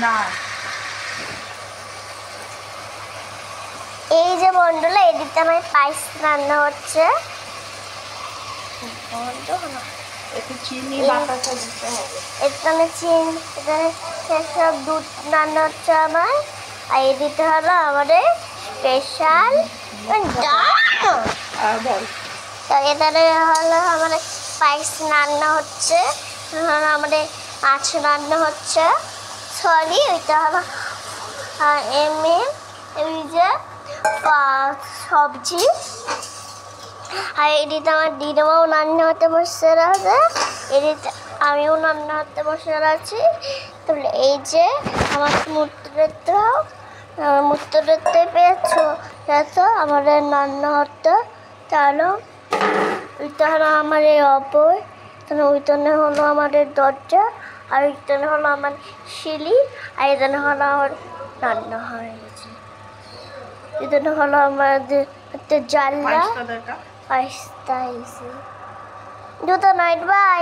না এই যে বন্ধুরা এদিকে আমার পায়েস রান্না হচ্ছে। একটু চিনি বাটাটা দিতে হবে। এখানে চিনি, এখানে সব দুধ রান্না হচ্ছে আমার। আর এদিকে হলো আমাদের স্পেশাল এখানে হলো আমাদের পায়েস রান্না হচ্ছে, আমাদের মাছ রান্না হচ্ছে। সরি ওইটা হলো এমনি এই যে সবজি। আর এদিকে আমার দিদিমাও রান্না হতে বসে আছে, এদিকে আমিও রান্না হতে বসে আছি। তাহলে এই যে আমার মূর্তি দেখতে পেয়েছো আমাদের রান্না হতে। চলো ওইটা হলো আমার এই অপর, তাহলে ওইখানে হলো আমাদের দরজা, আর ওইখানে হলো আমার সিঁড়ি, আর এখানে হলো আমার রান্না হয়ে গেছে। এখানে হলো আমাদের একটা জানলা। পাঁচটা এসে দুটো নাইট বাই।